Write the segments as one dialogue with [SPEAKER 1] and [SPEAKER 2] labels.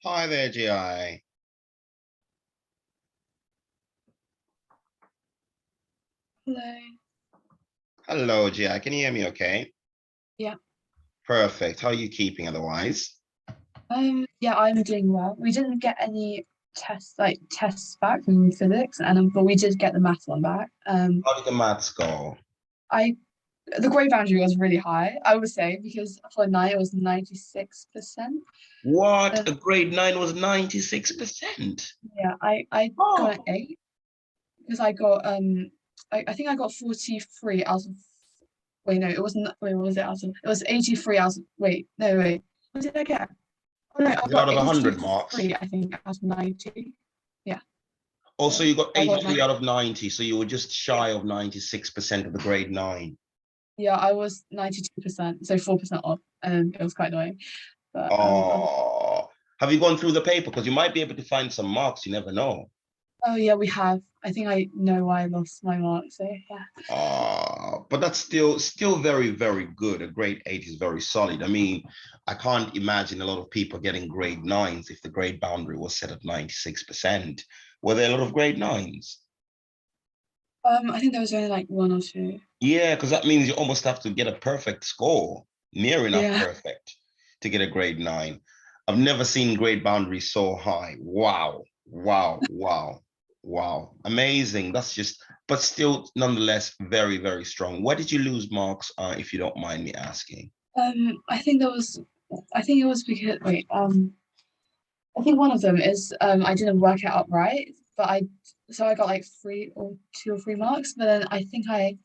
[SPEAKER 1] Hi there, GI.
[SPEAKER 2] Hello.
[SPEAKER 1] Hello, GI. Can you hear me okay?
[SPEAKER 2] Yeah.
[SPEAKER 1] Perfect. How are you keeping otherwise?
[SPEAKER 2] Yeah, I'm doing well. We didn't get any tests back from physics, but we did get the math one back.
[SPEAKER 1] How did the maths go?
[SPEAKER 2] I the grade boundary was really high, I would say, because for nine it was 96%.
[SPEAKER 1] What?
[SPEAKER 2] Uh,
[SPEAKER 1] A grade 9 was 96%.
[SPEAKER 2] yeah, I got an
[SPEAKER 1] Oh,
[SPEAKER 2] eight because I got I think I got 43 out of wait no it wasn't wait what was it out of it was 83 out of wait no wait what did I get? Oh no, I
[SPEAKER 1] is it out
[SPEAKER 2] got
[SPEAKER 1] of 100 marks?
[SPEAKER 2] 83 I think out of 90. Yeah.
[SPEAKER 1] Also,
[SPEAKER 2] So
[SPEAKER 1] you got
[SPEAKER 2] I got
[SPEAKER 1] 83
[SPEAKER 2] like
[SPEAKER 1] out of 90, so you were just
[SPEAKER 2] yeah,
[SPEAKER 1] shy of 96% of the grade 9.
[SPEAKER 2] yeah, I was 92%, so 4% off, and it was quite annoying. But
[SPEAKER 1] Oh, have you gone through the paper? Because you might be able to find some marks. You never know.
[SPEAKER 2] oh yeah, we have. I think I know why I lost my mark. So yeah.
[SPEAKER 1] But that's still very, very good. A grade 8 is very solid. I mean, I can't imagine a lot of people getting grade 9s if the grade boundary was set at 96%. Were there a lot of grade 9s?
[SPEAKER 2] I think there was only like one or two.
[SPEAKER 1] Yeah, because that means you almost have to get a perfect score, near enough
[SPEAKER 2] Yeah.
[SPEAKER 1] perfect, to get a grade 9. I've never seen grade boundaries so high. Wow, wow, wow, wow. Amazing. That's just, but still, nonetheless, very, very strong. Why did you lose marks, if you don't mind me asking?
[SPEAKER 2] I think there was. I think it was because wait. I think one of them is I didn't work it out right, but I got like three or two or three marks, but then I think I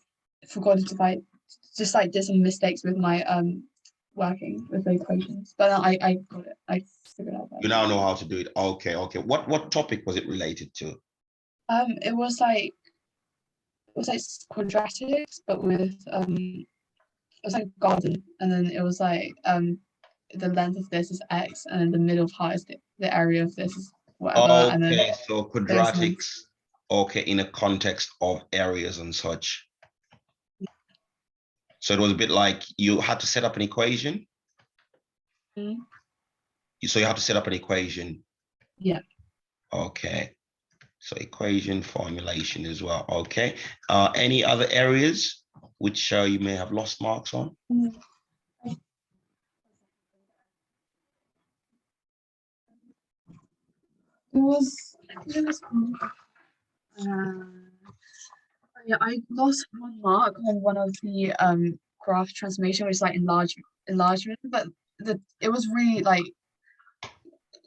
[SPEAKER 2] forgot to like just like did some mistakes with my working with the equations. But then I got it. I figured out
[SPEAKER 1] You
[SPEAKER 2] that.
[SPEAKER 1] now know how to do it. Okay, okay. What topic was it related to?
[SPEAKER 2] It was like quadratics, but with it was like garden, and then it was like the length of this is x, and then the middle part is the area of this is whatever, and then
[SPEAKER 1] Okay, so
[SPEAKER 2] this and then
[SPEAKER 1] quadratics, okay, in a context of areas and such. So it was a bit like you had to set up an equation.
[SPEAKER 2] mm,
[SPEAKER 1] So you have to set up an equation.
[SPEAKER 2] yeah.
[SPEAKER 1] Okay. So equation formulation as well. Okay. Any other areas which you may have lost marks on?
[SPEAKER 2] Mm. It was, it was yeah, I lost one mark on one of the graph transformation, which is like enlargement, but it was really like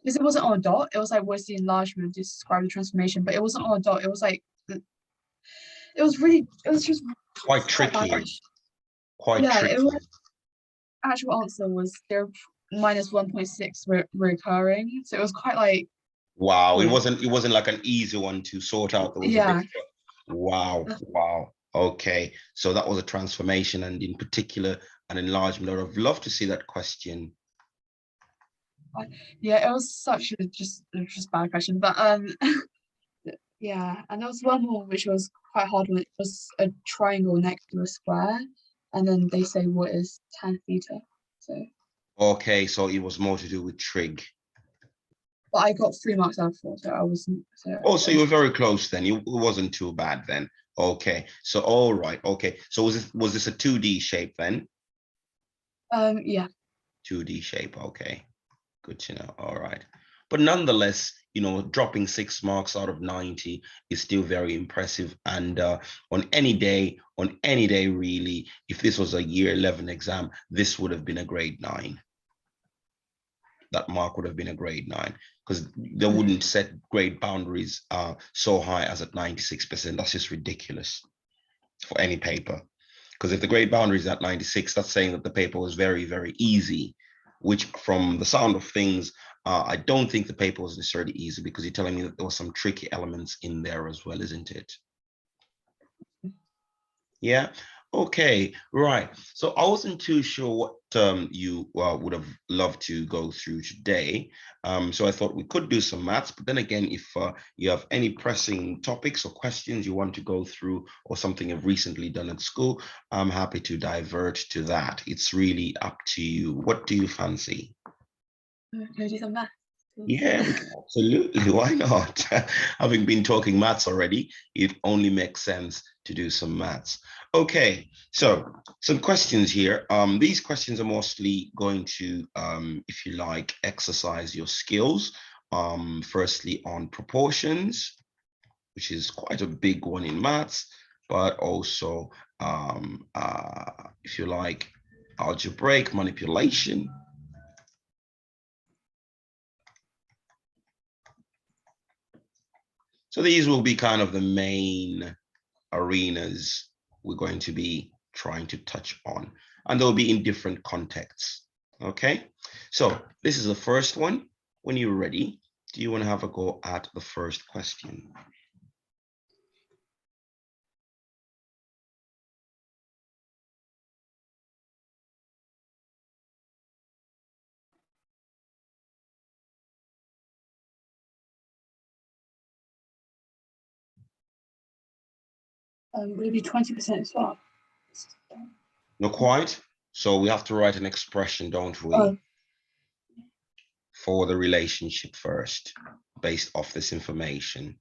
[SPEAKER 2] because it wasn't on a dot, it was like what's the enlargement to describe the transformation, but it wasn't on a dot, it was like it was just
[SPEAKER 1] Quite
[SPEAKER 2] quite bad
[SPEAKER 1] tricky.
[SPEAKER 2] question.
[SPEAKER 1] Quite
[SPEAKER 2] Yeah, it was
[SPEAKER 1] tricky.
[SPEAKER 2] actual answer was 1.6 recurring. So it was quite like
[SPEAKER 1] Wow. It
[SPEAKER 2] weird.
[SPEAKER 1] wasn't it wasn't like an easy one to sort out. There was a bit.
[SPEAKER 2] Yeah.
[SPEAKER 1] Wow, wow. Okay, so that was a transformation and in particular an enlargement. I'd have loved to see that question.
[SPEAKER 2] Yeah, it was such a just bad question. But yeah, and there was one more which was quite hard one. It was a triangle next to a square, and then they say what is tan theta. So
[SPEAKER 1] Okay, so it was more to do with trig.
[SPEAKER 2] but I got 3 marks out of 4, so I wasn't so
[SPEAKER 1] Oh, so
[SPEAKER 2] I
[SPEAKER 1] you were
[SPEAKER 2] was
[SPEAKER 1] very close then. It wasn't too bad then. Okay, so all right. Okay, so was this a 2D shape then?
[SPEAKER 2] yeah.
[SPEAKER 1] 2D shape. Okay, good to know. All right. But nonetheless, dropping 6 marks out of 90 is still very impressive. And on any day, really, if this was a year 11 exam, this would have been a grade 9. That mark would have been a grade 9 because they wouldn't set grade boundaries so high as at 96%. That's just ridiculous for any paper. Because if the grade boundary is at 96, that's saying that the paper was very, very easy, which from the sound of things, I don't think the paper was necessarily easy because you're telling me that there were some tricky elements in there as well, isn't it? Yeah. Okay. Right. So I wasn't too sure what you would have loved to go through today. So I thought we could do some maths. But then again, if you have any pressing topics or questions you want to go through or something you've recently done at school, I'm happy to divert to that. It's really up to you. What do you fancy?
[SPEAKER 2] Go do some math.
[SPEAKER 1] Yeah, we can absolutely. Why not? Having been talking maths already, it only makes sense to do some maths. Okay, so some questions here. These questions are mostly going to, if you like, exercise your skills. Firstly, on proportions, which is quite a big one in maths, but also, if you like, algebraic manipulation. So these will be kind of the main arenas we're going to be trying to touch on, and they'll be in different contexts. Okay, so this is the first one. When you're ready, do you want to have a go at the first question?
[SPEAKER 2] Would it be 20% as well?
[SPEAKER 1] Not quite. So we have to write an expression, don't we,
[SPEAKER 2] Oh,
[SPEAKER 1] for the relationship first, based off this information.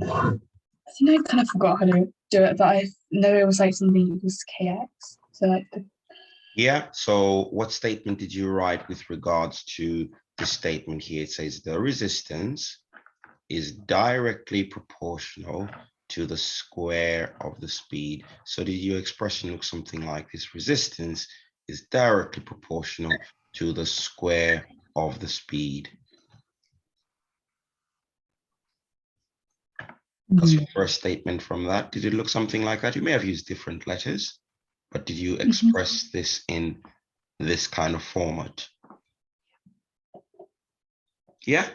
[SPEAKER 2] I think I kind of forgot how to do it, but I know it was like something equals kx. So like the,
[SPEAKER 1] Yeah, so what statement did you write with regards to the statement here? It says the resistance is directly proportional to the square of the speed. So did your expression look something like this? Resistance is directly proportional to the square of the speed. That's your first statement from that. Did it look something like that? You may have used different letters, but did you express this in this kind of format? Yeah.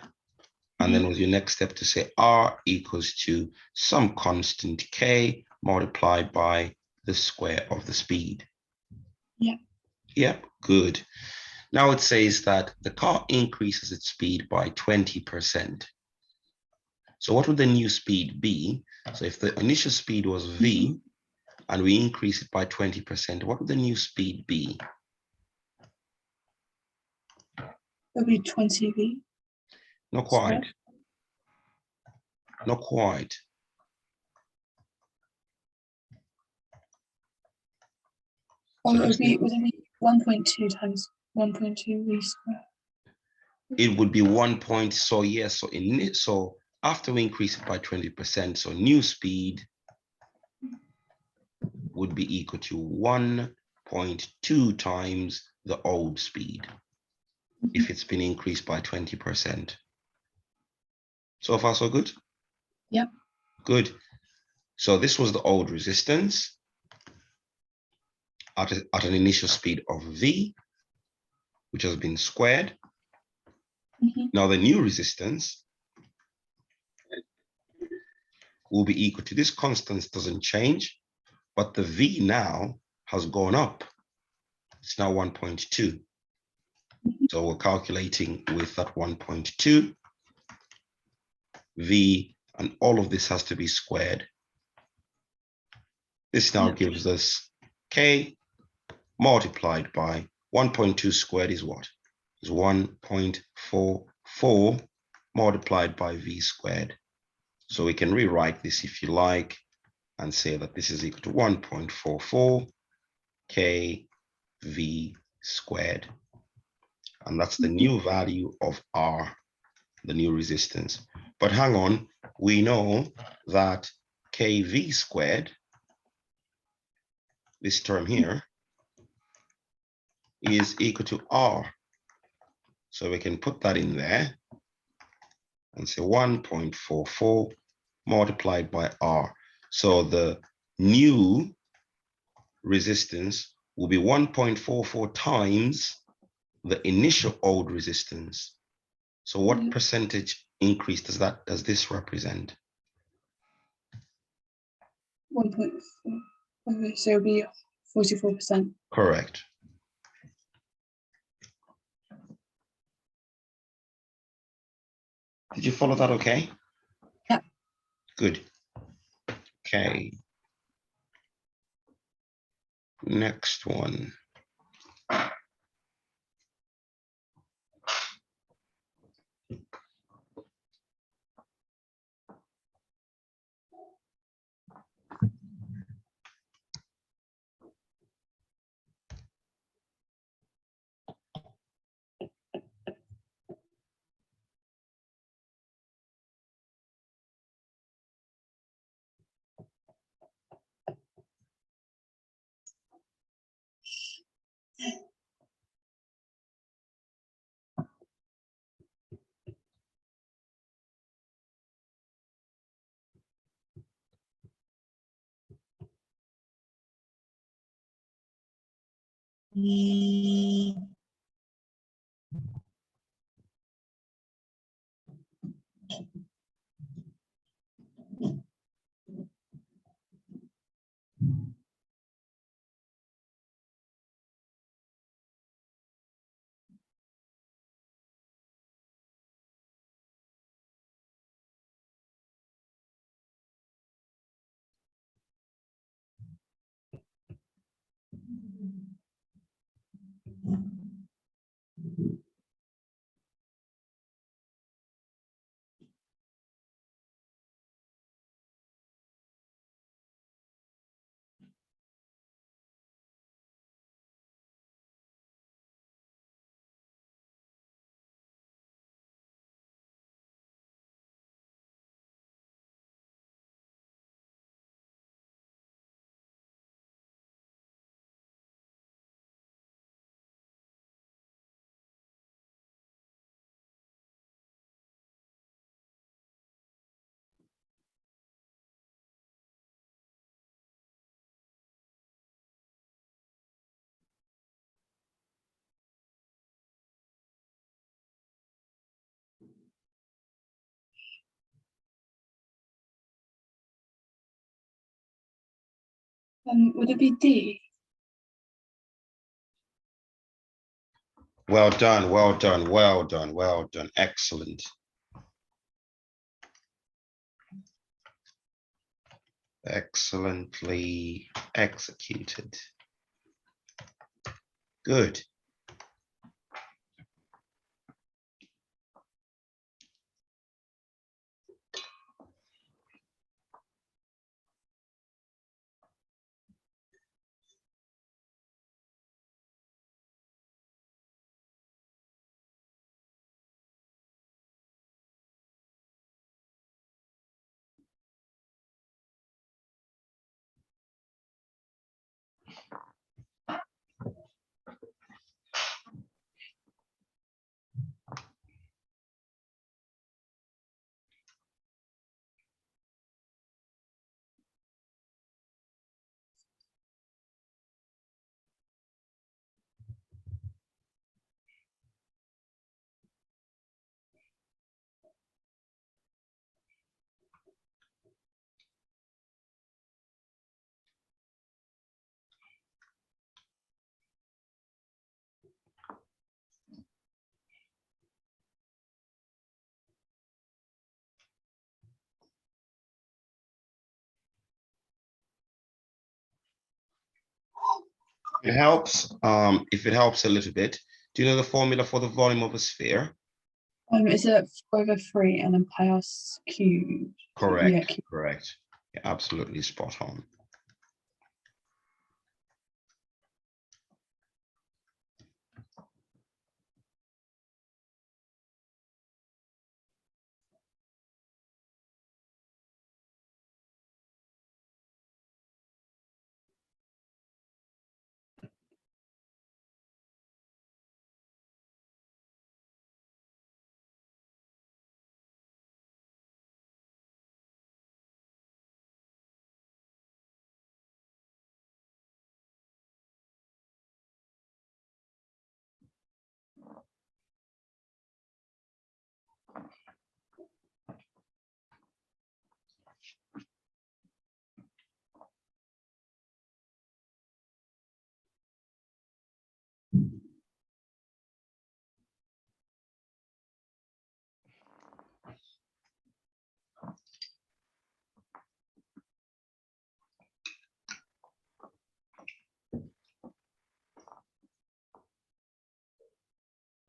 [SPEAKER 1] And then was your next step to say R equals to some constant K multiplied by the square of the speed.
[SPEAKER 2] yeah.
[SPEAKER 1] Yep, good. Now it says that the car increases its speed by 20%. So what would the new speed be? So if the initial speed was V and we increase it by 20%, what would the new speed be?
[SPEAKER 2] It'll be 20v.
[SPEAKER 1] Not quite. Not quite.
[SPEAKER 2] Oh,
[SPEAKER 1] So just
[SPEAKER 2] would it be 1.2 times 1.2 v squared?
[SPEAKER 1] it would be 1 point. So yes, so in it, so after we increase it by 20%, so new speed would be equal to 1.2 times the old speed if it's been increased by 20%. So far, so good?
[SPEAKER 2] Yep.
[SPEAKER 1] Good. So this was the old resistance at an initial speed of V, which has been squared. Now the new resistance will be equal to this constant doesn't change, but the V now has gone up. It's now 1.2. So we're calculating with that 1.2 V, and all of this has to be squared. This now gives us K multiplied by 1.2 squared is what? Is 1.44 multiplied by V squared. So we can rewrite this if you like and say that this is equal to 1.44 kV squared. And that's the new value of R, the new resistance. But hang on, we know that kV squared, this term here, is equal to R. So we can put that in there and say 1.44 multiplied by R. So the new resistance will be 1.44 times the initial old resistance. So what percentage increase does this represent?
[SPEAKER 2] 1.4. Okay, so it'll be 44%.
[SPEAKER 1] Correct. Did you follow that okay?
[SPEAKER 2] Yeah.
[SPEAKER 1] Good. Okay. Next one.
[SPEAKER 2] Would it be D?
[SPEAKER 1] Well done, well done, well done, well done. Excellent. Excellently executed. Good. It helps, if it helps a little bit. Do you know the formula for the volume of a sphere?
[SPEAKER 2] Is it 4/3 and then pi r cubed? Yeah,
[SPEAKER 1] Correct, correct. Yeah, absolutely spot on.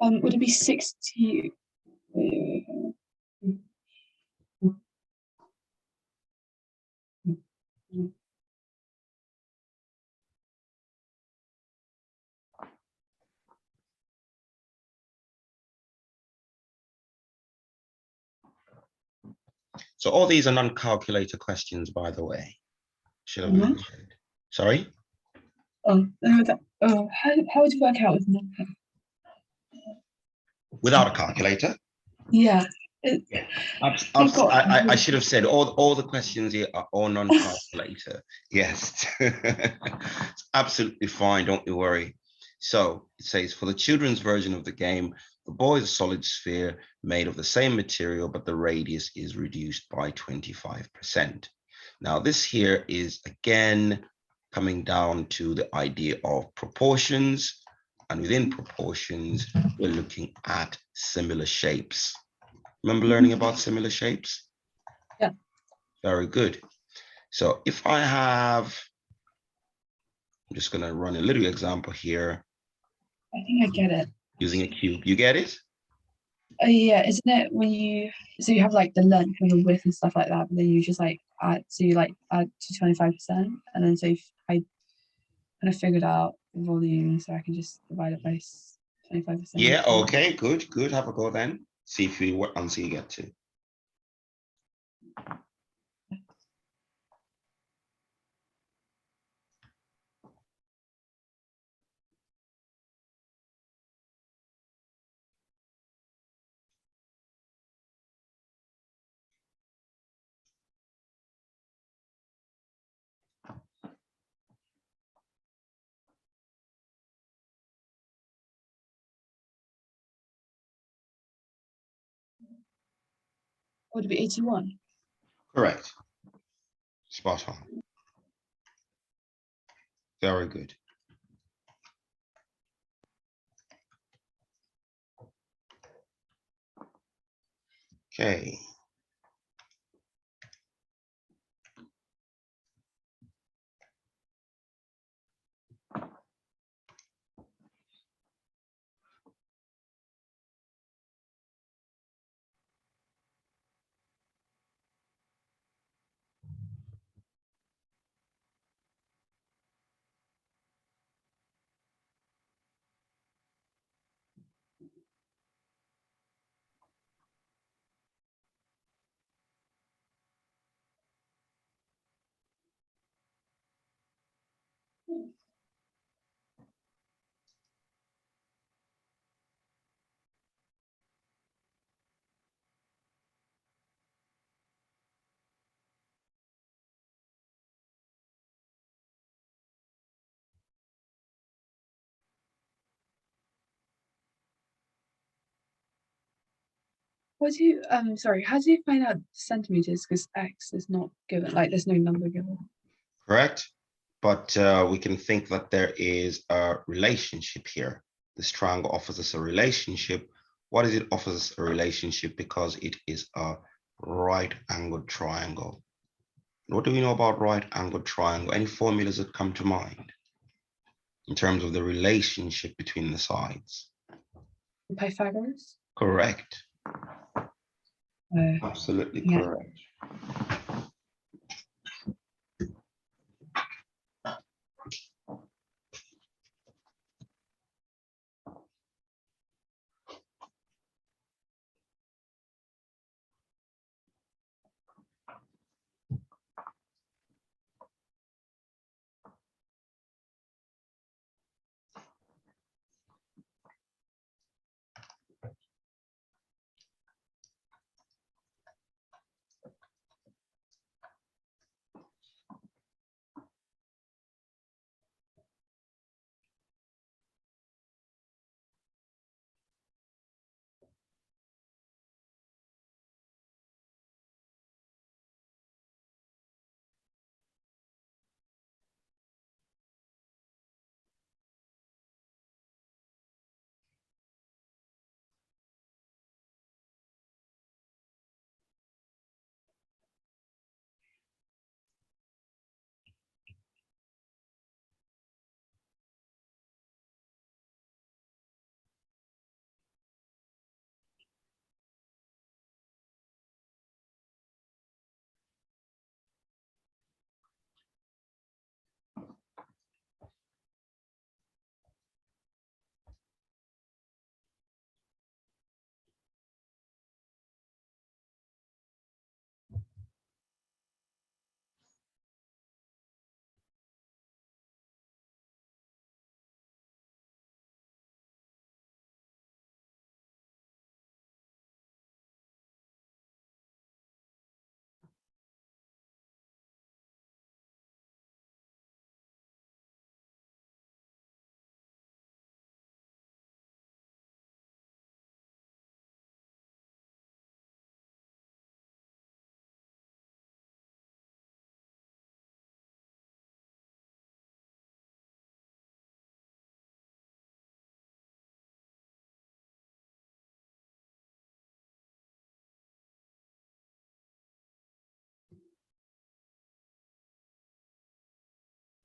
[SPEAKER 2] Would it be 60?
[SPEAKER 1] So all these are non-calculator questions, by the way. Should have
[SPEAKER 2] Mhm.
[SPEAKER 1] mentioned. Sorry?
[SPEAKER 2] How would you work out with non-calculator?
[SPEAKER 1] Without a calculator?
[SPEAKER 2] Yeah.
[SPEAKER 1] Yeah. I should have said all the questions here are all non-calculator. Yes. It's absolutely fine, don't you worry. So it says for the children's version of the game, the ball is a solid sphere made of the same material, but the radius is reduced by 25%. Now this here is again coming down to the idea of proportions. And within proportions, we're looking at similar shapes. Remember learning about similar shapes?
[SPEAKER 2] Yeah.
[SPEAKER 1] Very good. So if I have, I'm just going to run a little example here.
[SPEAKER 2] I think I get it.
[SPEAKER 1] Using a cube. You get it?
[SPEAKER 2] Yeah, isn't it when so you have like the length and the width and stuff like that, but then you just like add, so you like add to 25%, and then so I kind of figured out the volume, so I can just divide it by 25%.
[SPEAKER 1] Yeah, okay, good, good. Have a go then. See if you what answer you get to.
[SPEAKER 2] Would it be 81?
[SPEAKER 1] Correct. Spot on. Very good. Okay.
[SPEAKER 2] What do you sorry, how do you find out centimeters? Because X is not given, like there's no number given.
[SPEAKER 1] Correct. But we can think that there is a relationship here. This triangle offers us a relationship. What is it offers us a relationship? Because it is a right angled triangle. What do we know about right angled triangle? Any formulas that come to mind in terms of the relationship between the sides?
[SPEAKER 2] Pythagoras?
[SPEAKER 1] Correct.
[SPEAKER 2] Uh,
[SPEAKER 1] Absolutely
[SPEAKER 2] yeah.
[SPEAKER 1] correct.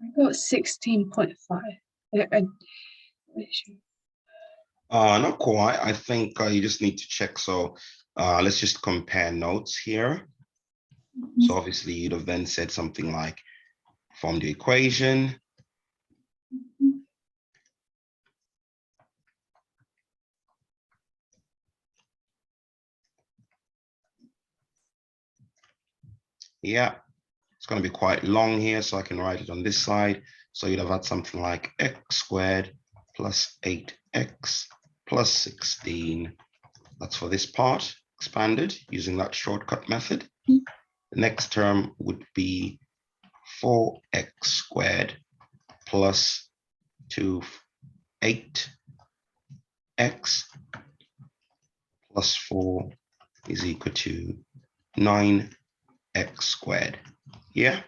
[SPEAKER 2] I got 16.5.
[SPEAKER 1] Not quite. I think you just need to check. So let's just compare notes here. So obviously you'd have then said something like from the equation. Yeah, it's going to be quite long here, so I can write it on this side. So you'd have had something like x squared plus 8x plus 16. That's for this part, expanded using that shortcut method. The next term would be 4x squared plus 8x plus 4 is equal to 9x squared. Yeah?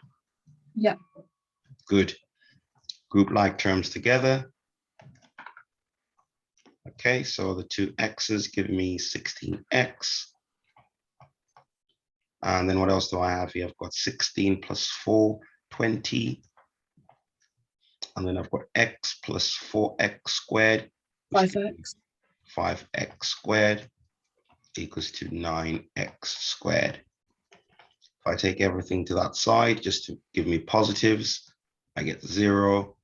[SPEAKER 2] Yeah.
[SPEAKER 1] Good. Group like terms together. Okay, so the two x's give me 16x. And then what else do I have here? I've got 16 plus 4, 20. And then I've got x plus 4x squared.
[SPEAKER 2] 5x.
[SPEAKER 1] 5x squared equals to 9x squared. If I take everything to that side, just to give me positives, I get 0.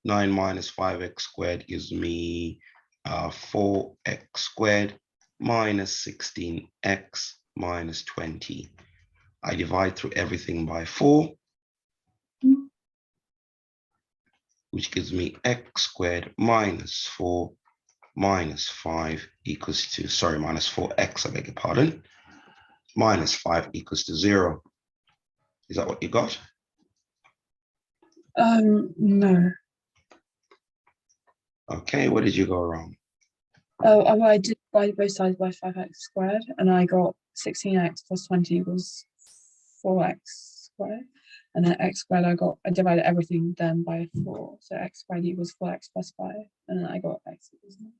[SPEAKER 1] 9 minus 5x squared gives me 4x squared minus 16x minus 20. I divide through everything by 4, which gives me x squared minus 4 minus 5 equals to, sorry, minus 4x, I beg your pardon, minus 5 equals to 0. Is that what you got?
[SPEAKER 2] No.
[SPEAKER 1] Okay, where did you go wrong?
[SPEAKER 2] Oh, I did divide both sides by 5x squared, and I got 16x plus 20 was 4x squared. And then x squared, I divided everything then by 4. So x squared equals 4x plus 5. And then I got x equals 9.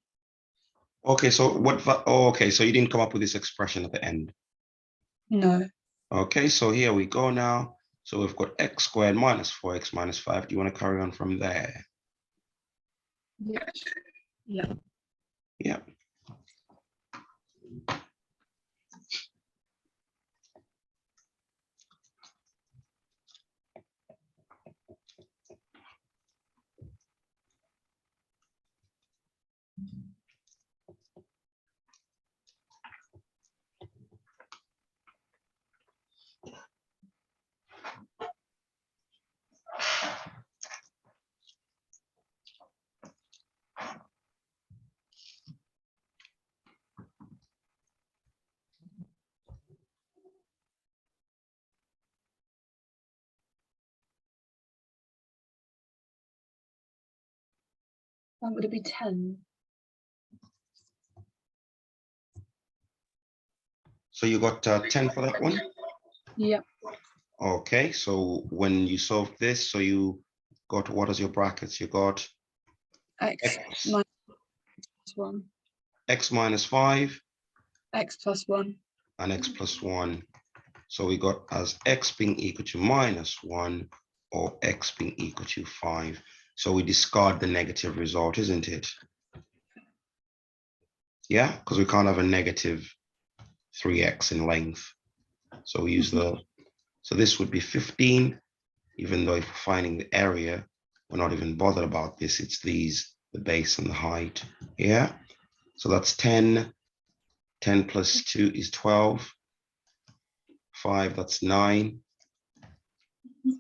[SPEAKER 1] Okay, so okay, so you didn't come up with this expression at the end.
[SPEAKER 2] No.
[SPEAKER 1] Okay, so here we go now. So we've got x squared minus 4x minus 5. Do you want to carry on from there?
[SPEAKER 2] Yeah. Yeah.
[SPEAKER 1] Yeah.
[SPEAKER 2] Would it be 10?
[SPEAKER 1] So you got 10 for that one?
[SPEAKER 2] Yeah.
[SPEAKER 1] Okay, so when you solved this, so you got, what is your brackets? You got
[SPEAKER 2] X minus 1.
[SPEAKER 1] x minus 5
[SPEAKER 2] X plus 1.
[SPEAKER 1] and x plus 1. So we got as x being equal to minus 1 or x being equal to 5. So we discard the negative result, isn't it? Yeah, because we can't have a negative 3x in length. So we use so this would be 15, even though if we're finding the area, we're not even bothered about this. It's these, the base and the height. Yeah, so that's 10. 10 plus 2 is 12. 5, that's 9.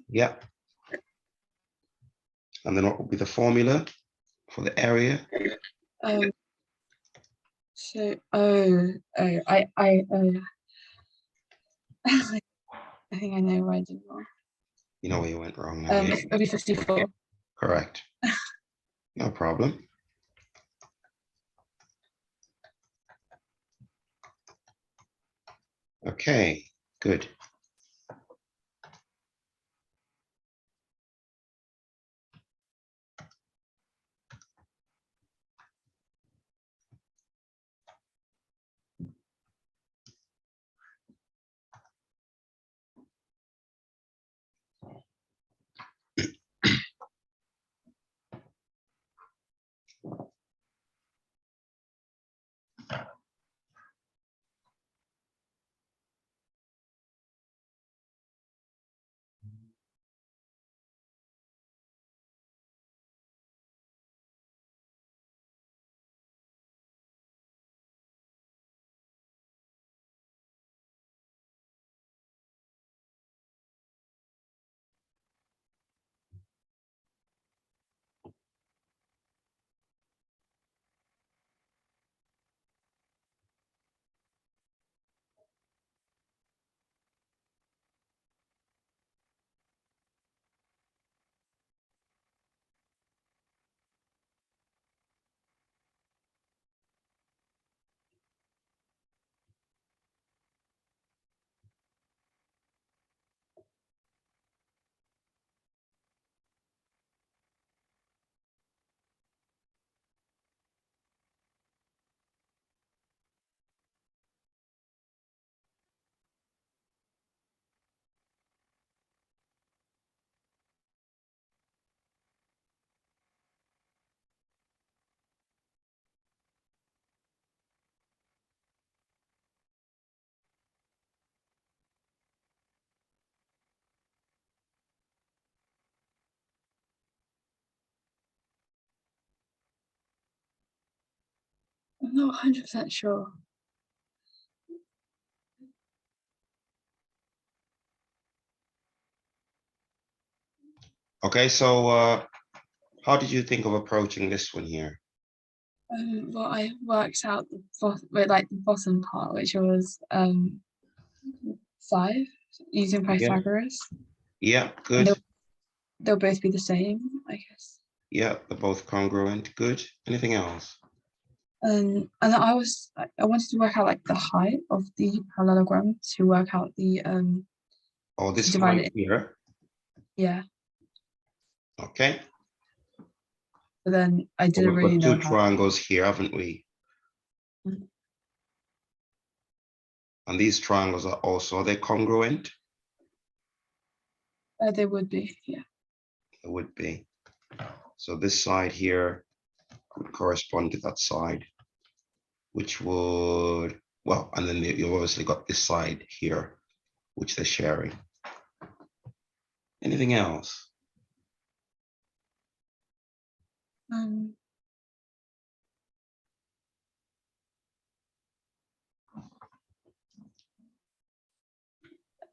[SPEAKER 1] Yeah. And then what would be the formula for the area?
[SPEAKER 2] So I I think I know where I did wrong.
[SPEAKER 1] You know where you went wrong now.
[SPEAKER 2] It'll be 54.
[SPEAKER 1] Correct. No problem. Okay, good.
[SPEAKER 2] I'm not 100% sure.
[SPEAKER 1] Okay, so how did you think of approaching this one here?
[SPEAKER 2] Well, I worked out the like the bottom part, which was 5 using
[SPEAKER 1] Yeah,
[SPEAKER 2] Pythagoras,
[SPEAKER 1] yeah,
[SPEAKER 2] and
[SPEAKER 1] good.
[SPEAKER 2] they'll both be the same, I guess.
[SPEAKER 1] Yeah, they're both congruent. Good. Anything else?
[SPEAKER 2] And I wanted to work out like the height of the parallelogram to work out the
[SPEAKER 1] Oh,
[SPEAKER 2] to
[SPEAKER 1] this
[SPEAKER 2] divide
[SPEAKER 1] point
[SPEAKER 2] it.
[SPEAKER 1] here.
[SPEAKER 2] Yeah,
[SPEAKER 1] Okay.
[SPEAKER 2] but then I
[SPEAKER 1] So
[SPEAKER 2] didn't
[SPEAKER 1] we've
[SPEAKER 2] really
[SPEAKER 1] got two
[SPEAKER 2] know how.
[SPEAKER 1] triangles here, haven't we?
[SPEAKER 2] Mhm.
[SPEAKER 1] And these triangles are also, are they congruent?
[SPEAKER 2] They would be, yeah.
[SPEAKER 1] It would be. So this side here would correspond to that side, which would, well, and then you've obviously got this side here, which they're sharing. Anything else?
[SPEAKER 2] Um,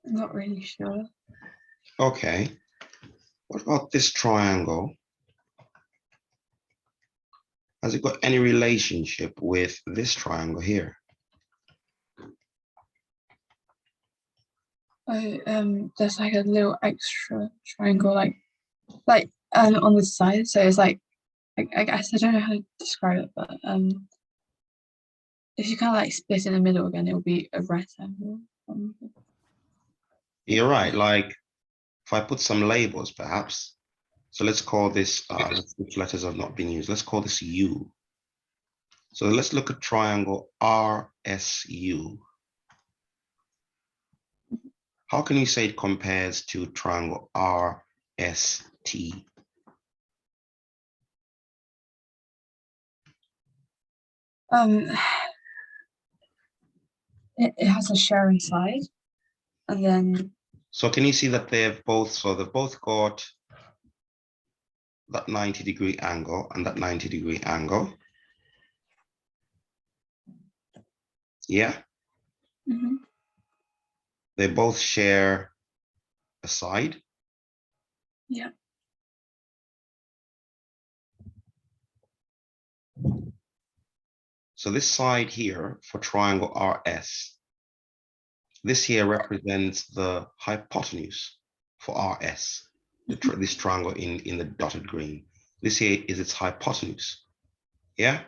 [SPEAKER 2] Not really sure.
[SPEAKER 1] Okay. What about this triangle? Has it got any relationship with this triangle here?
[SPEAKER 2] There's like a little extra triangle, like on the side. So it's like I guess I don't know how to describe it, but if you kind of like split in the middle again, it'll be a rectangle.
[SPEAKER 1] You're right. Like if I put some labels, perhaps. So let's call this, which letters have not been used. Let's call this U. So let's look at triangle RSU. How can you say it compares to triangle RST?
[SPEAKER 2] Um, it has a sharing side, and then
[SPEAKER 1] So can you see that they've both got that 90-degree angle and that 90-degree angle? Yeah,
[SPEAKER 2] mhm,
[SPEAKER 1] they both share a side.
[SPEAKER 2] yeah,
[SPEAKER 1] So this side here for triangle RS, this here represents the hypotenuse for RS, this triangle in the dotted green. This here is its hypotenuse. Yeah.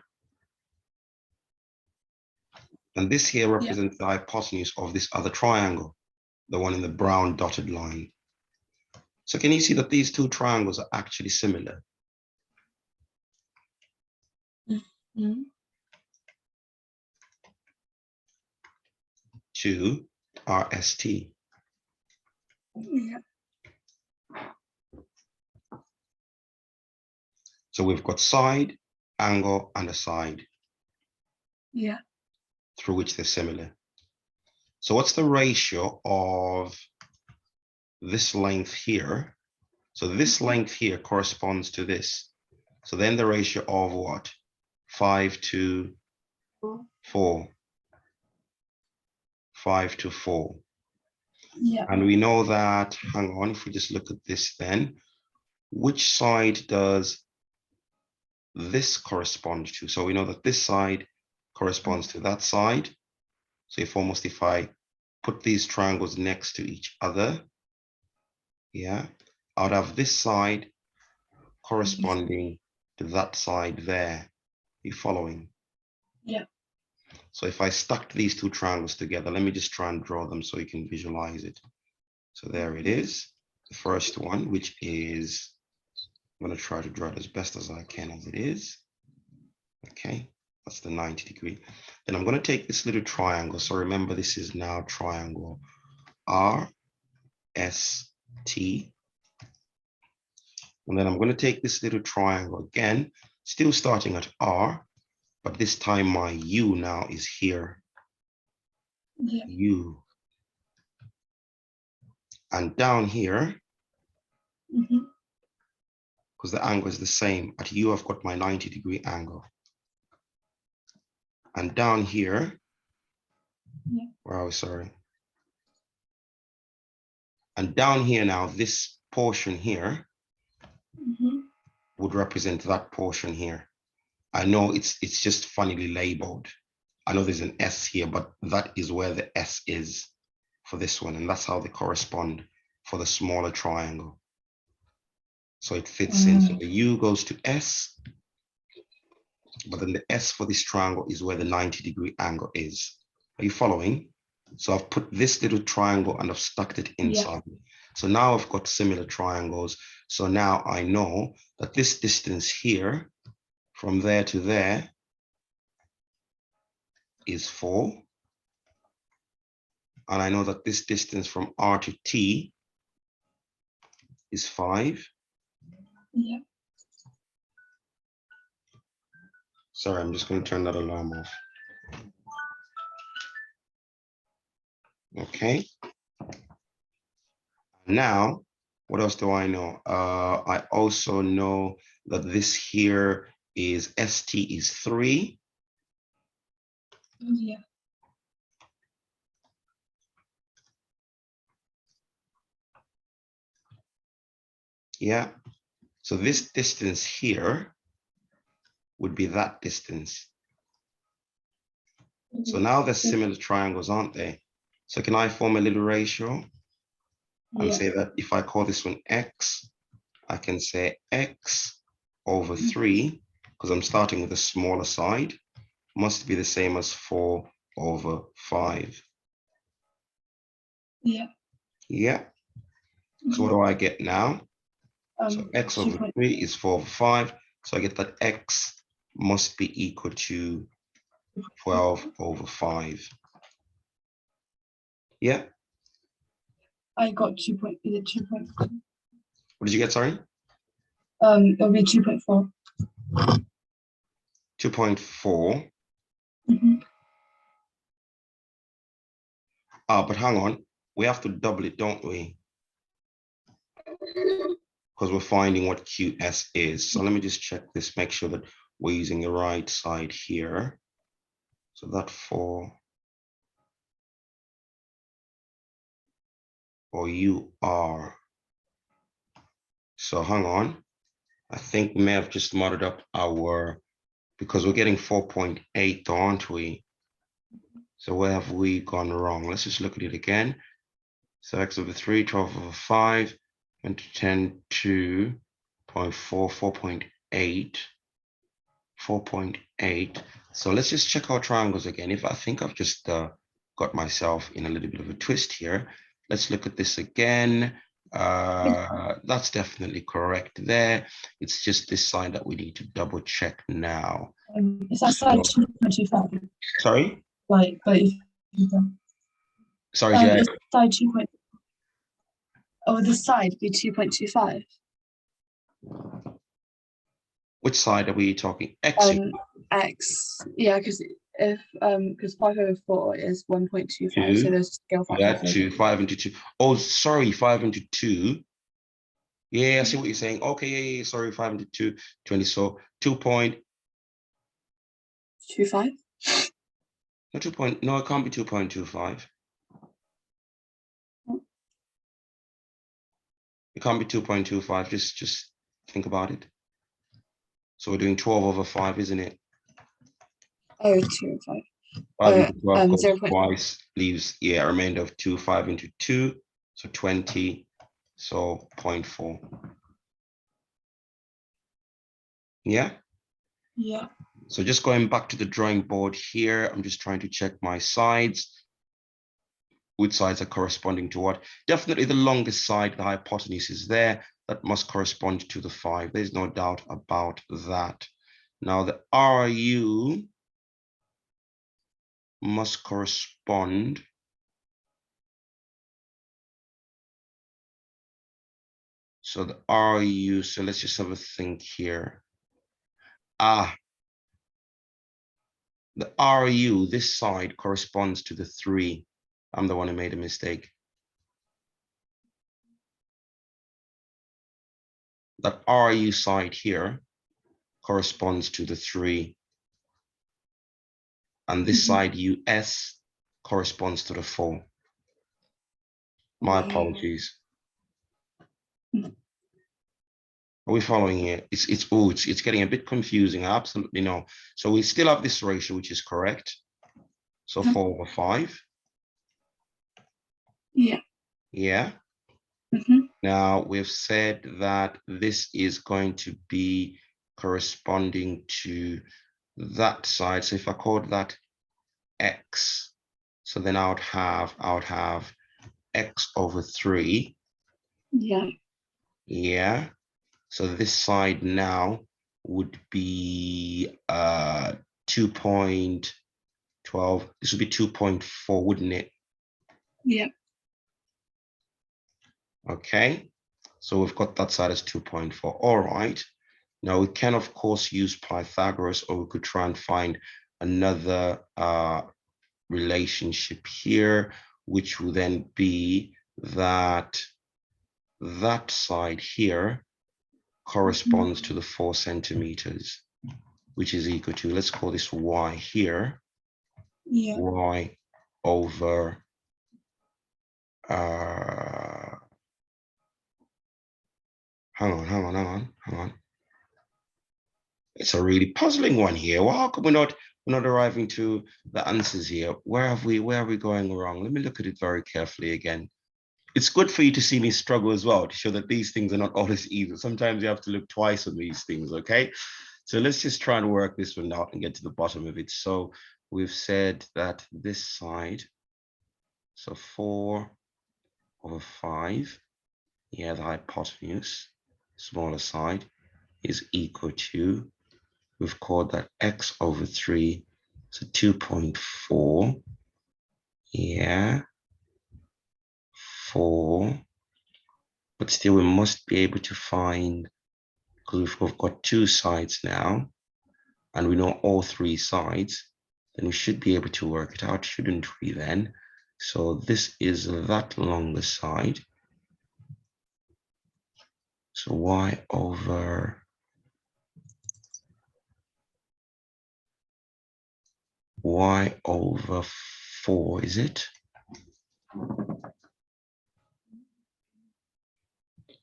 [SPEAKER 1] And this here
[SPEAKER 2] yeah,
[SPEAKER 1] represents the hypotenuse of this other triangle, the one in the brown dotted line. So can you see that these two triangles are actually similar?
[SPEAKER 2] mhm,
[SPEAKER 1] To RST.
[SPEAKER 2] yeah,
[SPEAKER 1] So we've got side, angle, and a side
[SPEAKER 2] yeah.
[SPEAKER 1] through which they're similar. So what's the ratio of this length here? So this length here corresponds to this. So then the ratio of what? 5 to 4. 5 to 4.
[SPEAKER 2] Yeah.
[SPEAKER 1] And we know that, hang on, if we just look at this then, which side does this correspond to? So we know that this side corresponds to that side. So if I put these triangles next to each other, yeah, I'd have this side corresponding to that side there. You following?
[SPEAKER 2] Yeah.
[SPEAKER 1] So if I stuck these two triangles together, let me just try and draw them so you can visualize it. So there it is, the first one, which is, I'm going to try to draw it as best as I can as it is. Okay, that's the 90-degree. Then I'm going to take this little triangle. So remember, this is now triangle RST. And then I'm going to take this little triangle again, still starting at R, but this time my U now is here.
[SPEAKER 2] Yeah.
[SPEAKER 1] U. And down here,
[SPEAKER 2] Mhm.
[SPEAKER 1] because the angle is the same, at U I've got my 90-degree angle. And down here,
[SPEAKER 2] Yeah.
[SPEAKER 1] where are we, sorry. And down here now, this portion here would represent that portion here. I know it's just funnily labeled. I know there's an S here, but that is where the S is for this one. And that's how they correspond for the smaller triangle. So it fits in. So the U goes to S, but then the S for this triangle is where the 90-degree angle is. Are you following? So I've put this little triangle and I've stuck it inside. Yeah. So now I've got similar triangles. So now I know that this distance here from there to there is 4. And I know that this distance from R to T is 5.
[SPEAKER 2] Yeah.
[SPEAKER 1] Sorry, I'm just going to turn that alarm off. Okay. Now, what else do I know? I also know that this here is ST is 3.
[SPEAKER 2] Yeah.
[SPEAKER 1] Yeah. So this distance here would be that distance. So now there's similar triangles, aren't they? So can I form a little ratio and say that if I call this one X, I can say X over 3, because I'm starting with the smaller side, must be the same as 4 over 5.
[SPEAKER 2] Yeah.
[SPEAKER 1] Yeah. So what do I get now? So X over 3 is 4 over 5. So I get that X must be equal to 12 over 5. Yeah.
[SPEAKER 2] I got 2 point, is it 2.4?
[SPEAKER 1] What did you get, sorry?
[SPEAKER 2] It'll be 2.4.
[SPEAKER 1] 2.4. But hang on. We have to double it, don't we? Because we're finding what QS is. So let me just check this, make sure that we're using the right side here. So that 4. Or you are. So hang on. I think we may have just modded up our, because we're getting 4.8, aren't we? So where have we gone wrong? Let's just look at it again. So X over 3, 12 over 5, and 10, 2.4, 4.8, 4.8. So let's just check our triangles again. If I think I've just got myself in a little bit of a twist here. Let's look at this again. That's definitely correct there. It's just this side that we need to double check now.
[SPEAKER 2] Is that side 2.25?
[SPEAKER 1] Sorry?
[SPEAKER 2] Like, but if
[SPEAKER 1] sorry, Jay.
[SPEAKER 2] Side 2. Oh, the side be 2.25.
[SPEAKER 1] Which side are we talking? X.
[SPEAKER 2] X. Yeah, because if because 5 over 4 is 1.25, so there's scale factor.
[SPEAKER 1] Yeah, 2, 5 into 2. Oh, sorry, 5 into 2. Yeah, I see what you're saying. Okay, yeah, sorry, 5 into 2, 20. So
[SPEAKER 2] 2.25.
[SPEAKER 1] No, 2 point. No, it can't be 2.25. It can't be 2.25. Just think about it. So we're doing 12 over 5, isn't it?
[SPEAKER 2] Oh, 2.5.
[SPEAKER 1] 5 into 12 goes
[SPEAKER 2] 0.
[SPEAKER 1] twice, leaves, yeah, a remainder of 2, 5 into 2. So 20. So 0.4. Yeah?
[SPEAKER 2] Yeah.
[SPEAKER 1] So just going back to the drawing board here, I'm just trying to check my sides. Which sides are corresponding to what? Definitely the longest side, the hypotenuse is there. That must correspond to the 5. There's no doubt about that. Now the RU must correspond so the RU, so let's just have a think here. The RU, this side corresponds to the 3. I'm the one who made a mistake. That RU side here corresponds to the 3. and this side US corresponds to the 4. My apologies. Are we following here? It's getting a bit confusing. I absolutely know. So we still have this ratio, which is correct. So 4/5.
[SPEAKER 2] Yeah.
[SPEAKER 1] Yeah. Now we've said that this is going to be corresponding to that side. So if I called that X, so then I would have X over 3.
[SPEAKER 2] Yeah.
[SPEAKER 1] Yeah. So this side now would be 2.12. This would be 2.4, wouldn't it?
[SPEAKER 2] Yeah.
[SPEAKER 1] Okay. So we've got that side as 2.4. All right. Now we can, of course, use Pythagoras, or we could try and find another relationship here, which will then be that that side here corresponds to the 4 centimeters, which is equal to, let's call this y here, y over hang on. It's a really puzzling one here. Well, how come we're not arriving to the answers here? Where are we going wrong? Let me look at it very carefully again. It's good for you to see me struggle as well, to show that these things are not always easy. Sometimes you have to look twice on these things, okay? So let's just try and work this one out and get to the bottom of it. So we've said that this side, so 4/5, yeah, the hypotenuse, smaller side, is equal to, we've called that X over 3, so 2.4, yeah, 4, but still we must be able to find, because we've got 2 sides now, and we know all 3 sides, then we should be able to work it out, shouldn't we then? So this is that longer side. So y over 4, is it?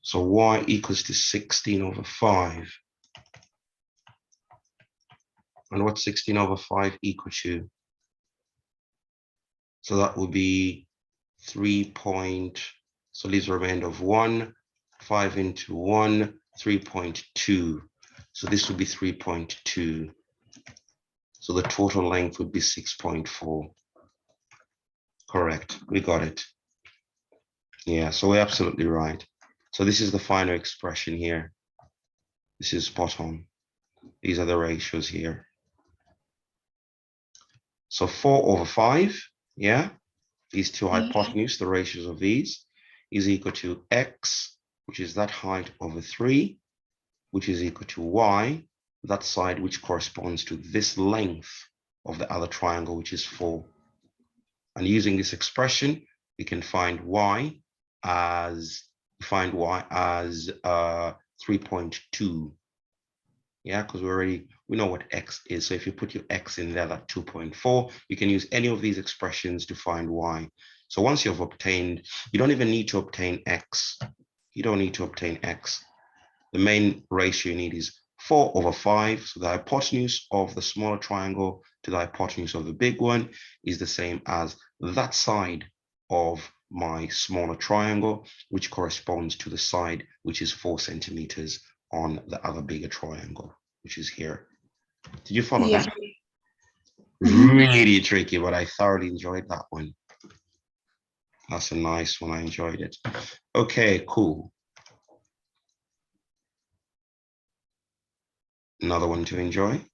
[SPEAKER 1] So y equals to 16/5. And what's 16/5 equal to? So that would be 3 so leaves a remainder of 1, 5 into 1, 3.2. So this would be 3.2. So the total length would be 6.4. Correct, we got it. Yeah, so we're absolutely right. So this is the final expression here. This is spot on. These are the ratios here. So 4/5, yeah, these two hypotenuse, the ratios of these, is equal to X, which is that height, over 3, which is equal to Y, that side which corresponds to this length of the other triangle, which is 4. And using this expression, we can find Y as 3.2. Yeah, because we know what X is. So if you put your X in there, that 2.4, you can use any of these expressions to find Y. So once you've obtained, you don't even need to obtain X. You don't need to obtain X. The main ratio you need is 4/5. So the hypotenuse of the smaller triangle to the hypotenuse of the big one is the same as that side of my smaller triangle, which corresponds to the side which is 4 centimeters on the other bigger triangle, which is here. Did you follow that? Really tricky, but I thoroughly enjoyed that one. That's a nice one. I enjoyed it. Okay, cool. Another one to enjoy.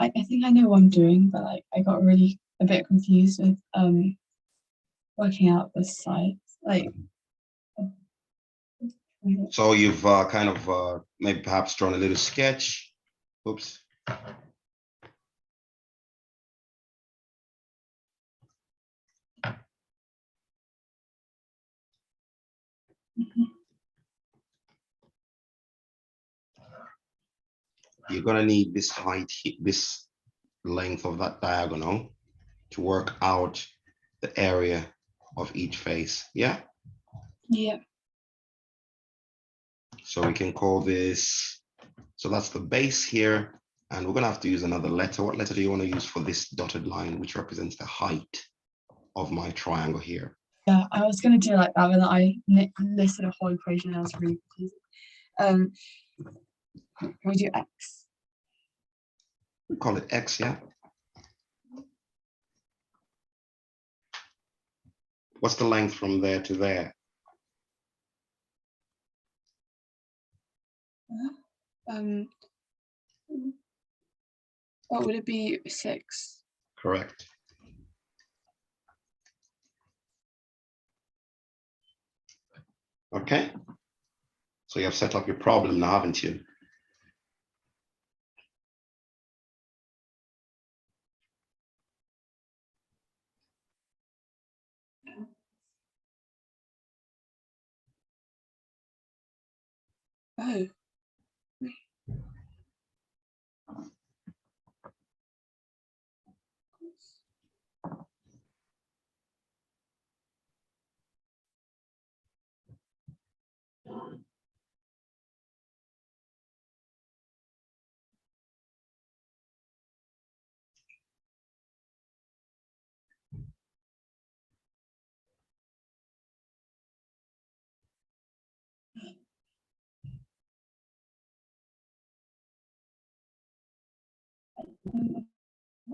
[SPEAKER 2] I think I know what I'm doing, but like I got really a bit confused with working out the sides. Like
[SPEAKER 1] So you've kind of maybe perhaps drawn a little sketch. Oops. You're gonna need this height, this length of that diagonal to work out the area of each face. Yeah.
[SPEAKER 2] yeah,
[SPEAKER 1] So we can call this, so that's the base here. And we're gonna have to use another letter. What letter do you want to use for this dotted line, which represents the height of my triangle here?
[SPEAKER 2] yeah. I was gonna do like that, but then I listed a whole equation and I was really confused. Can we do x?
[SPEAKER 1] We call it X, yeah? What's the length from there to there?
[SPEAKER 2] What would it be? 6.
[SPEAKER 1] Correct. Okay. So you have set up your problem now, haven't you?
[SPEAKER 2] Oh.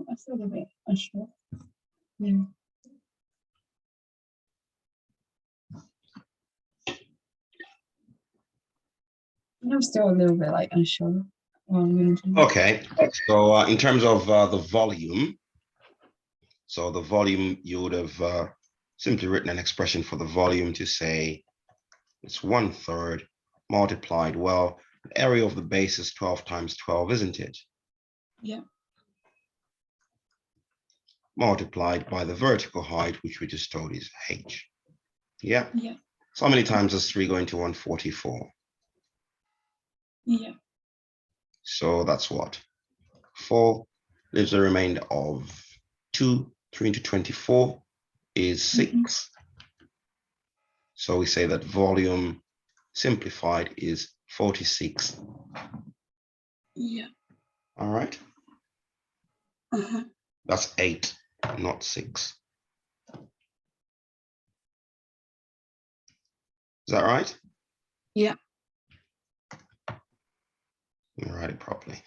[SPEAKER 2] I'm still a bit unsure. Yeah. I'm still a little bit like unsure what I'm going to do.
[SPEAKER 1] Okay. So in terms of the volume, so the volume, you would have simply written an expression for the volume to say it's 1/3 multiplied. Well, the area of the base is 12 times 12, isn't it?
[SPEAKER 2] Yeah.
[SPEAKER 1] Multiplied by the vertical height, which we just told is h. Yeah.
[SPEAKER 2] Yeah.
[SPEAKER 1] So how many times does 3 go into 144?
[SPEAKER 2] Yeah.
[SPEAKER 1] So that's what? 4 leaves a remainder of 2. 3 into 24 is 6. So we say that volume simplified is 46.
[SPEAKER 2] Yeah.
[SPEAKER 1] All right. That's 8, not 6. Is that right?
[SPEAKER 2] Yeah.
[SPEAKER 1] Let me write it properly.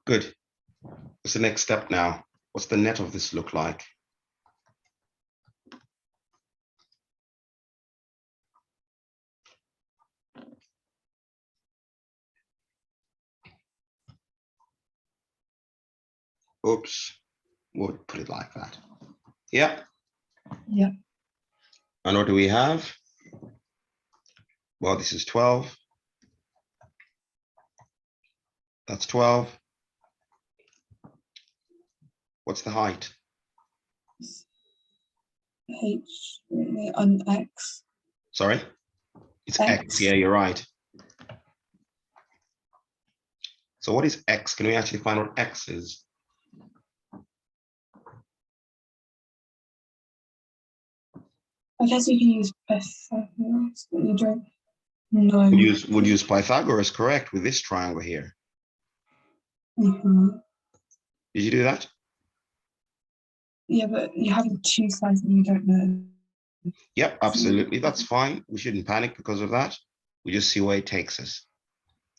[SPEAKER 1] Good. What's the next step now? What's the net of this look like? Oops, we'll put it like that. Yeah.
[SPEAKER 2] Yeah.
[SPEAKER 1] And what do we have? Well, this is 12. That's 12. What's the height?
[SPEAKER 2] H on X.
[SPEAKER 1] Sorry? It's X. Yeah, you're right. So what is X? Can we actually find what X is?
[SPEAKER 2] I guess you can use Pythagoras, but you don't know.
[SPEAKER 1] Would use Pythagoras, correct, with this triangle here. Did you do that?
[SPEAKER 2] Yeah, but you have two sides and you don't know.
[SPEAKER 1] Yep, absolutely. That's fine. We shouldn't panic because of that. We just see where it takes us.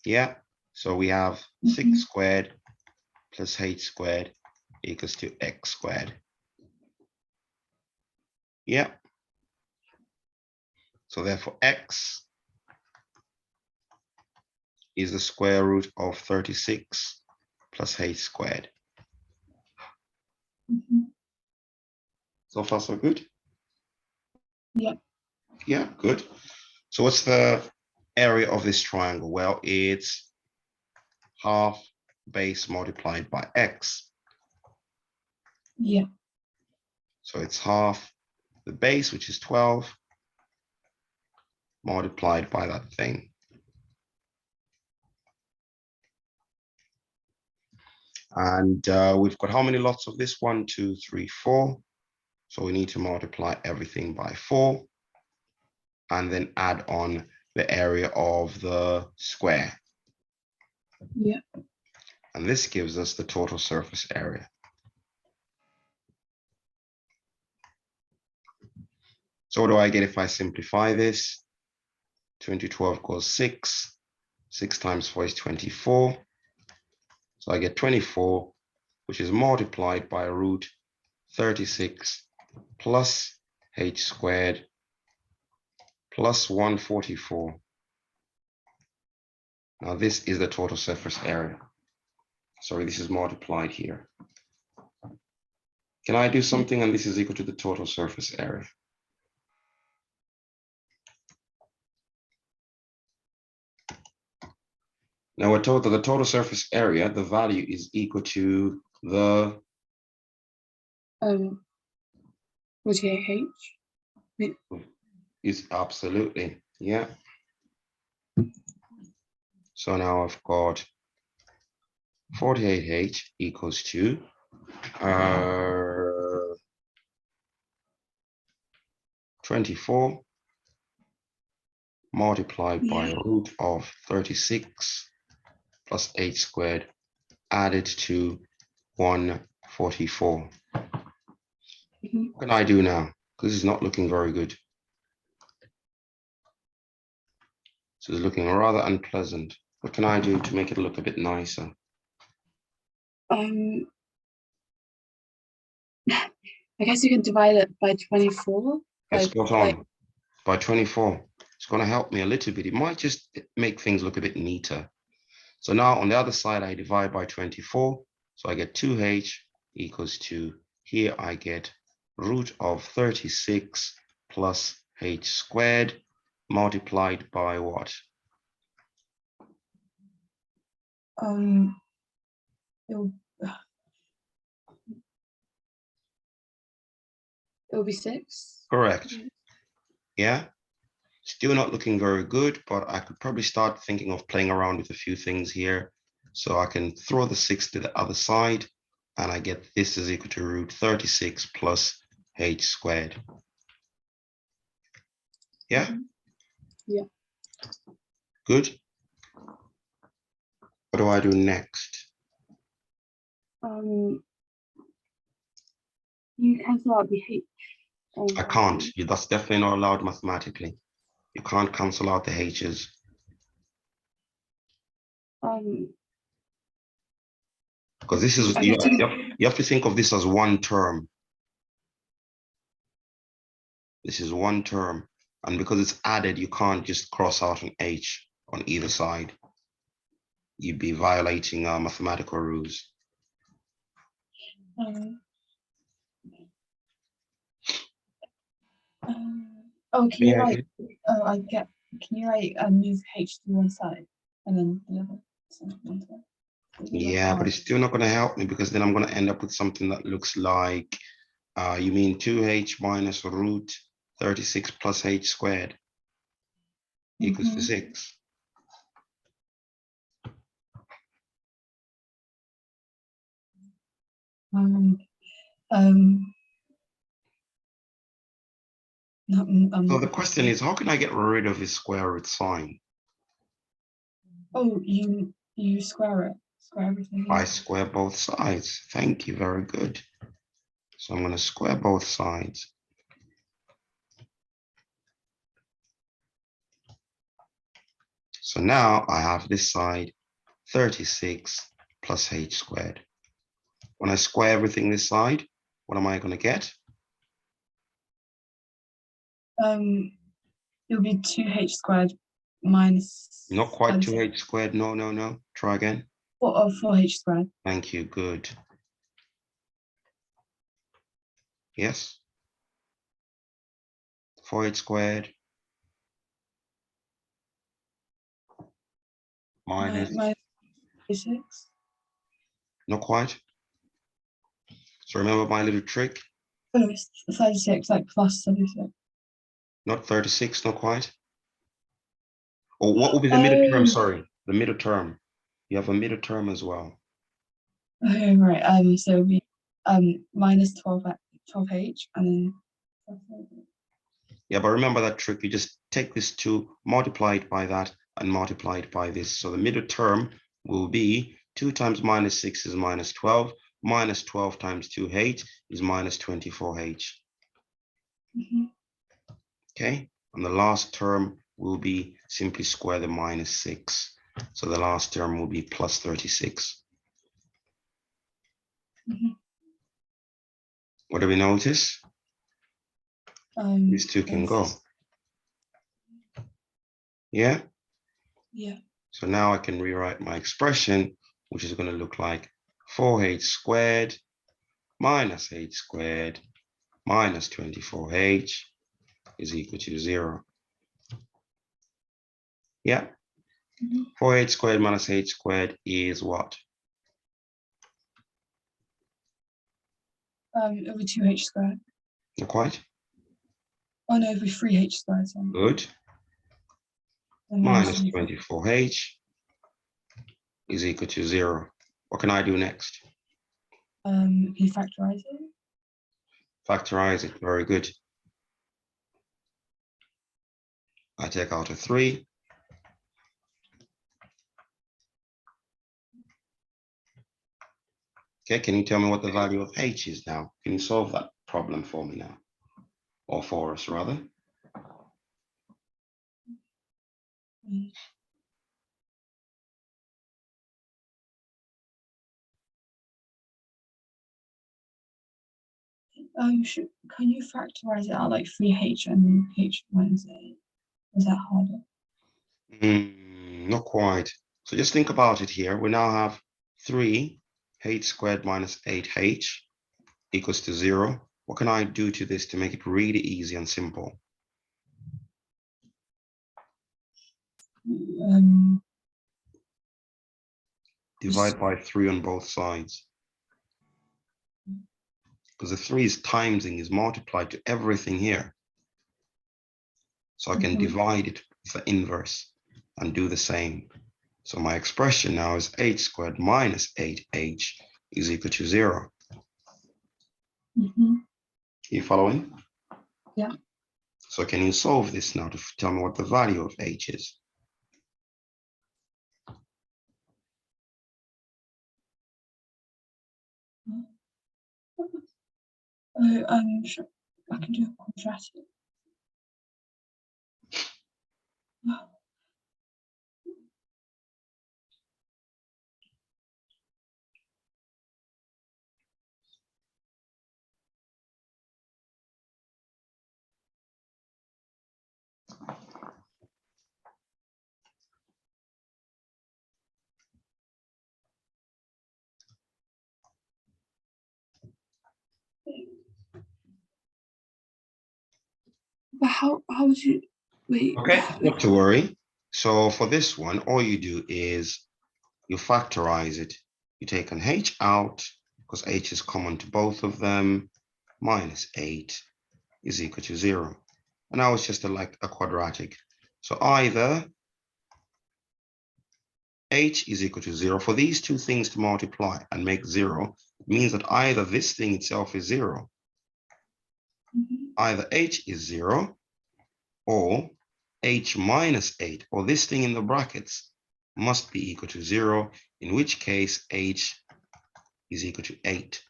[SPEAKER 1] Yeah. So we have 6 squared plus h squared equals to x squared. Yeah. So therefore x is the square root of 36 plus h squared. So far, so good?
[SPEAKER 2] Yeah.
[SPEAKER 1] Yeah, good. So what's the area of this triangle? Well, it's half base multiplied by x.
[SPEAKER 2] Yeah.
[SPEAKER 1] So it's half the base, which is 12, multiplied by that thing. And we've got how many lots of this? 1, 2, 3, 4. So we need to multiply everything by 4 and then add on the area of the square.
[SPEAKER 2] Yeah.
[SPEAKER 1] And this gives us the total surface area. So what do I get if I simplify this? 2012 equals 6. 6 times 4 is 24. So I get 24, which is multiplied by root 36 plus h squared plus 144. Now this is the total surface area. Sorry, this is multiplied here. Can I do something and this is equal to the total surface area? Now we're told that the total surface area, the value is equal to the
[SPEAKER 2] 48h.
[SPEAKER 1] is absolutely, yeah. So now I've got 48h equals to 24 multiplied by root of 36 plus h squared added to 144. What can I do now? Because this is not looking very good. So it's looking rather unpleasant. What can I do to make it look a bit nicer?
[SPEAKER 2] I guess you can divide it by 24.
[SPEAKER 1] It's spot on. By 24. It's going to help me a little bit. It might just make things look a bit neater. So now on the other side, I divide by 24. So I get 2h equals to, here I get root of 36 plus h squared multiplied by what?
[SPEAKER 2] It'll be 6.
[SPEAKER 1] Correct. Yeah. Still not looking very good, but I could probably start thinking of playing around with a few things here. So I can throw the 6 to the other side, and I get this is equal to root 36 plus h squared. Yeah?
[SPEAKER 2] Yeah.
[SPEAKER 1] Good. What do I do next?
[SPEAKER 2] You cancel out the h.
[SPEAKER 1] I can't. That's definitely not allowed mathematically. You can't cancel out the h's. Because this is, you have to think of this as one term. This is one term. And because it's added, you can't just cross out an h on either side. You'd be violating mathematical rules.
[SPEAKER 2] Can you write? Can you write move h to one side and then the other side one side?
[SPEAKER 1] Yeah, but it's still not going to help me because then I'm going to end up with something that looks like, you mean 2h minus root 36 plus h squared equals to 6. So the question is, how can I get rid of this square root sign?
[SPEAKER 2] Oh, you square it. Square everything.
[SPEAKER 1] I square both sides. Thank you. Very good. So I'm going to square both sides. So now I have this side 36 plus h squared. When I square everything this side, what am I going to get?
[SPEAKER 2] It'll be 2h squared minus
[SPEAKER 1] Not quite
[SPEAKER 2] 36.
[SPEAKER 1] 2h squared. No, no, no. Try again.
[SPEAKER 2] 4h squared.
[SPEAKER 1] Thank you. Good. Yes. 4h squared minus,
[SPEAKER 2] Minus 36.
[SPEAKER 1] not quite. So remember my little trick?
[SPEAKER 2] Oh, it's 36, like plus 36.
[SPEAKER 1] Not 36, not quite. Or what will be the middle term?
[SPEAKER 2] Oh,
[SPEAKER 1] Sorry, the middle term. You have a middle term as well.
[SPEAKER 2] oh, right. So it'll be minus 12h and then
[SPEAKER 1] Yeah, but remember that trick. You just take this 2, multiply it by that, and multiply it by this. So the middle term will be 2 times minus 6 is minus 12. Minus 12 times 2h is minus 24h. Okay, and the last term will be simply square the minus 6. So the last term will be plus 36. What do we notice? These two can go. Yeah?
[SPEAKER 2] Yeah.
[SPEAKER 1] So now I can rewrite my expression, which is going to look like 4h squared minus h squared minus 24h is equal to 0. Yeah? 4h squared minus h squared is what?
[SPEAKER 2] It'll be 2h squared.
[SPEAKER 1] Not quite.
[SPEAKER 2] Oh no, it'll be 3h squared. Sorry.
[SPEAKER 1] Good.
[SPEAKER 2] And
[SPEAKER 1] Minus 24h is equal to 0. What can I do next?
[SPEAKER 2] Can you factorize it?
[SPEAKER 1] Factorize it. Very good. I take out a 3. Okay, can you tell me what the value of h is now? Can you solve that problem for me now? Or for us, rather?
[SPEAKER 2] Can you factorize it out like 3h and h minus 8? Was that harder?
[SPEAKER 1] Not quite. So just think about it here. We now have 3h squared minus 8h equals to 0. What can I do to this to make it really easy and simple? Divide by 3 on both sides. Because the 3 is timesing is multiplied to everything here. So I can divide it with the inverse and do the same. So my expression now is h squared minus 8h is equal to 0. You following?
[SPEAKER 2] Yeah.
[SPEAKER 1] So can you solve this now to tell me what the value of h is?
[SPEAKER 2] Sure. I can do a quadratic. But how would you wait?
[SPEAKER 1] Okay, not to worry. So for this one, all you do is you factorize it. You take an h out because h is common to both of them. Minus 8 is equal to 0. And now it's just like a quadratic. So either h is equal to 0. For these two things to multiply and make 0, it means that either this thing itself is 0, either h is 0, or h minus 8, or this thing in the brackets must be equal to 0, in which case h is equal to 8.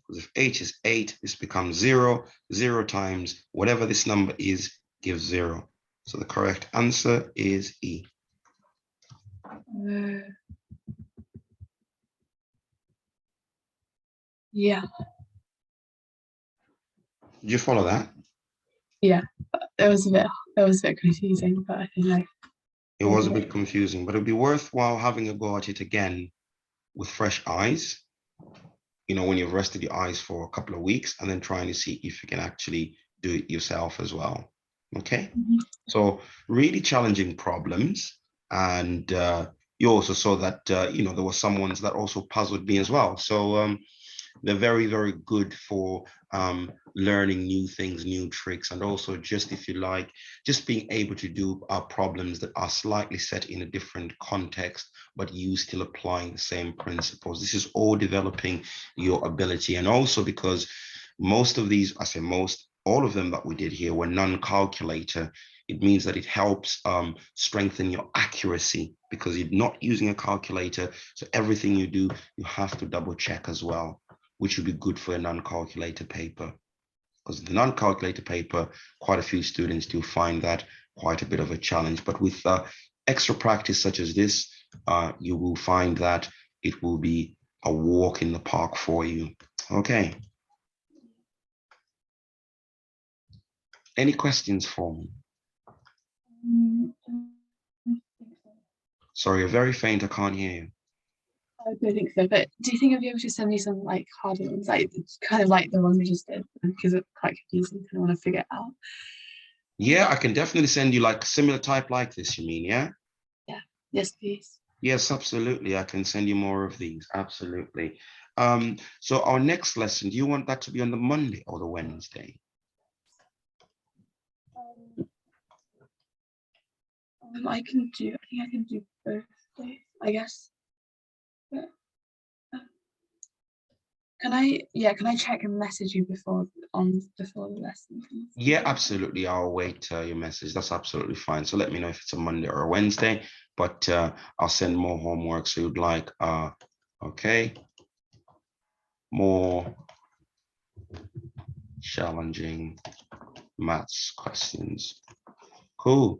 [SPEAKER 1] Because if h is 8, this becomes 0. 0 times whatever this number is gives 0. So the correct answer is E.
[SPEAKER 2] Yeah,
[SPEAKER 1] Did you follow that?
[SPEAKER 2] yeah. It was a bit confusing, but I think
[SPEAKER 1] It was a bit confusing, but it'd be worthwhile having a go at it again with fresh eyes, when you've rested your eyes for a couple of weeks, and then trying to see if you can actually do it yourself as well. Okay.
[SPEAKER 2] Mhm.
[SPEAKER 1] So really challenging problems. And you also saw that, there were some ones that also puzzled me as well. So they're very, very good for learning new things, new tricks, and also just, if you like, just being able to do problems that are slightly set in a different context, but you still applying the same principles. This is all developing your ability. And also because most of these, I say most, all of them that we did here were non-calculator. It means that it helps strengthen your accuracy because you're not using a calculator. So everything you do, you have to double check as well, which would be good for a non-calculator paper. Because the non-calculator paper, quite a few students do find that quite a bit of a challenge. But with extra practice such as this, you will find that it will be a walk in the park for you. Okay. Any questions for me? Sorry, you're very faint. I can't hear you.
[SPEAKER 2] I don't think so, but do you think you'll be able to send me some like harder ones, like kind of like the ones we just did, because it's quite confusing. I want to figure it out.
[SPEAKER 1] Yeah, I can definitely send you like similar type like this, you mean, yeah?
[SPEAKER 2] Yeah. Yes, please.
[SPEAKER 1] Yes, absolutely. I can send you more of these. Absolutely. So our next lesson, do you want that to be on the Monday or the Wednesday?
[SPEAKER 2] I think I can do both days, I guess. But, can I check and message you before the lesson, please?
[SPEAKER 1] Yeah, absolutely. I'll wait your message. That's absolutely fine. So let me know if it's a Monday or a Wednesday, but I'll send more homework. So you'd like, okay, more challenging maths questions. Cool.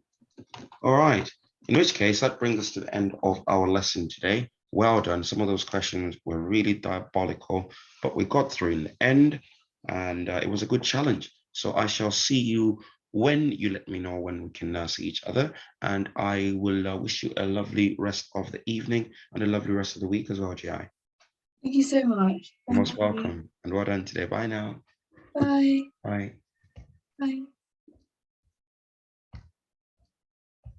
[SPEAKER 1] All right. In which case, that brings us to the end of our lesson today. Well done. Some of those questions were really diabolical, but we got through in the end, and it was a good challenge. So I shall see you when you let me know when we can see each other, and I will wish you a lovely rest of the evening and a lovely rest of the week as well, GI.
[SPEAKER 2] Thank you so much.
[SPEAKER 1] You're most
[SPEAKER 2] Thank you.
[SPEAKER 1] welcome, and well done today. Bye now.
[SPEAKER 2] Bye.
[SPEAKER 1] Bye.
[SPEAKER 2] Bye.